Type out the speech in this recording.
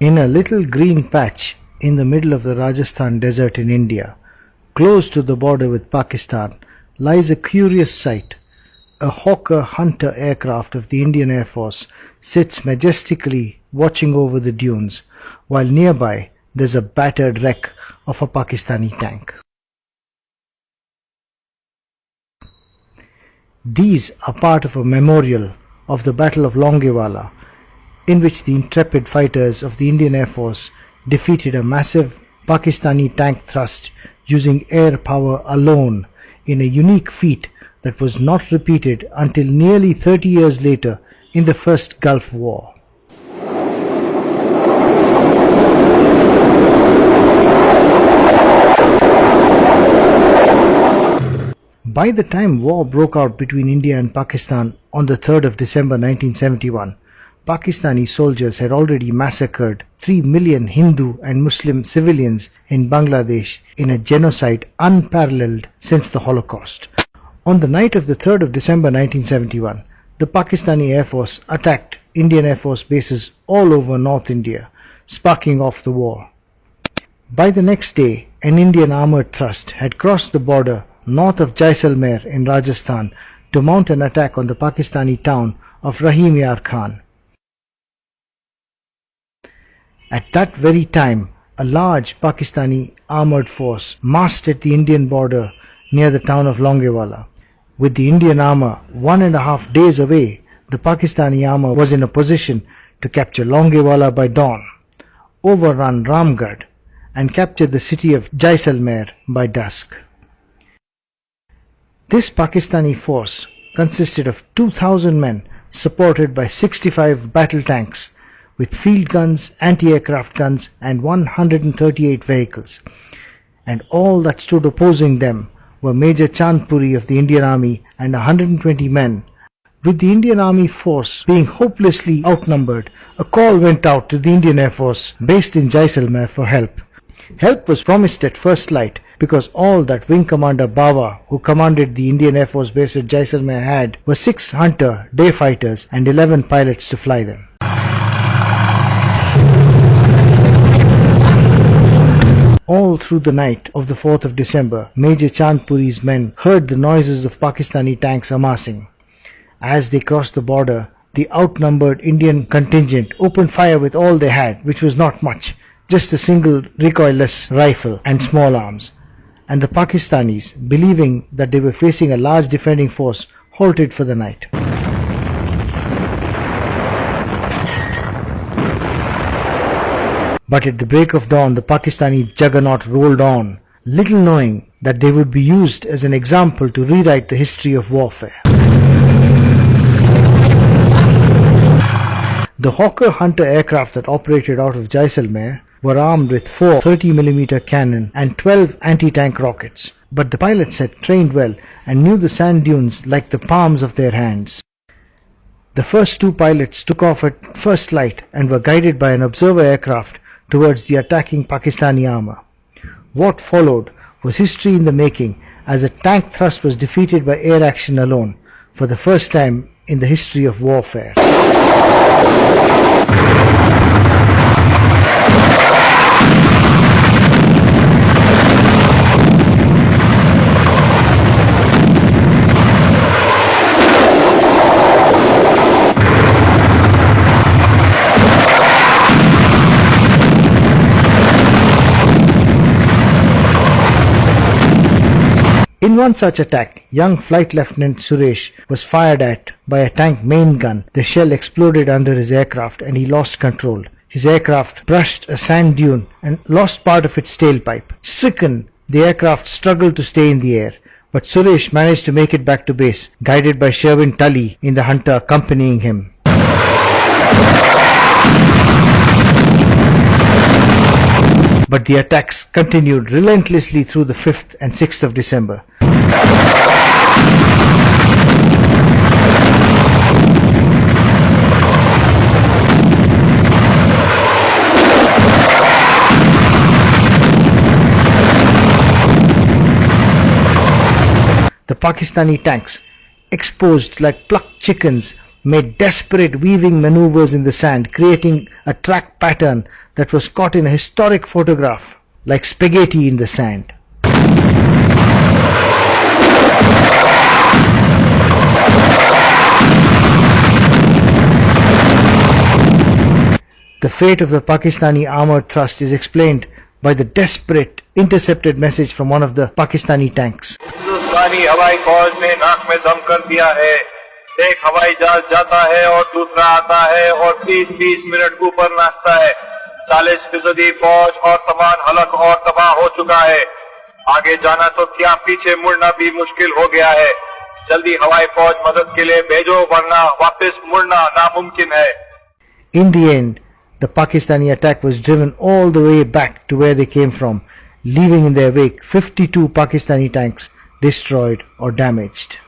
In a little green patch in the middle of the Rajasthan desert in India, close to the border with Pakistan, lies a curious sight. A Hawker Hunter aircraft of the Indian Air Force sits majestically watching over the dunes, while nearby there's a battered wreck of a Pakistani tank. These are part of a memorial of the Battle of Longewala, in which the intrepid fighters of the Indian Air Force defeated a massive Pakistani tank thrust using air power alone in a unique feat that was not repeated until nearly 30 years later in the First Gulf War. By the time war broke out between India and Pakistan on the 3rd of December 1971, Pakistani soldiers had already massacred 3 million Hindu and Muslim civilians in Bangladesh in a genocide unparalleled since the Holocaust. On the night of the 3rd of December 1971, the Pakistani Air Force attacked Indian Air Force bases all over North India, sparking off the war. By the next day, an Indian armoured thrust had crossed the border north of Jaisalmer in Rajasthan to mount an attack on the Pakistani town of Rahim Yar Khan. At that very time, a large Pakistani armoured force massed at the Indian border near the town of Longewala. With the Indian armour 1.5 days away, the Pakistani armour was in a position to capture Longewala by dawn, overrun Ramgarh, and capture the city of Jaisalmer by dusk. This Pakistani force consisted of 2,000 men supported by 65 battle tanks with field guns, anti-aircraft guns and 138 vehicles. And all that stood opposing them were Major Chandpuri of the Indian Army and 120 men. With the Indian Army force being hopelessly outnumbered, a call went out to the Indian Air Force based in Jaisalmer for help. Help was promised at first light because all that Wing Commander Bawa, who commanded the Indian Air Force base at Jaisalmer, had were 6 Hunter day fighters and 11 pilots to fly them. All through the night of the 4th of December, Major Chandpuri's men heard the noises of Pakistani tanks amassing. As they crossed the border, the outnumbered Indian contingent opened fire with all they had, which was not much, just a single recoilless rifle and small arms. And the Pakistanis, believing that they were facing a large defending force, halted for the night. But at the break of dawn, the Pakistani juggernaut rolled on, little knowing that they would be used as an example to rewrite the history of warfare. The Hawker Hunter aircraft that operated out of Jaisalmer were armed with 4 30mm cannon and 12 anti-tank rockets, but the pilots had trained well and knew the sand dunes like the palms of their hands. The first 2 pilots took off at first light and were guided by an observer aircraft towards the attacking Pakistani armour. What followed was history in the making, as a tank thrust was defeated by air action alone for the first time in the history of warfare. In one such attack, young Flight Lieutenant Suresh was fired at by a tank main gun. The shell exploded under his aircraft and he lost control. His aircraft brushed a sand dune and lost part of its tailpipe. Stricken, the aircraft struggled to stay in the air, but Suresh managed to make it back to base, guided by Sherwin Tully in the Hunter accompanying him. But the attacks continued relentlessly through the 5th and 6th of December. The Pakistani tanks, exposed like plucked chickens, made desperate weaving maneuvers in the sand, creating a track pattern that was caught in a historic photograph like spaghetti in the sand. The fate of the Pakistani armoured thrust is explained by the desperate intercepted message from one of the Pakistani tanks. हिंदुस्तानी हवाई फौज ने नाक में दम कर दिया है। एक हवाई जहाज जाता है और दूसरा आता है और 30-20 मिनट ऊपर नाचता है। 40% फौज और सामान हलक और तबाह हो चुका है। आगे जाना तो क्या, पीछे मुड़ना भी मुश्किल हो गया है। जल्दी हवाई फौज मदद के लिए भेजो, वरना वापस मुड़ना नामुमकिन है। In the end, the Pakistani attack was driven all the way back to where they came from, leaving in their wake 52 Pakistani tanks destroyed or damaged.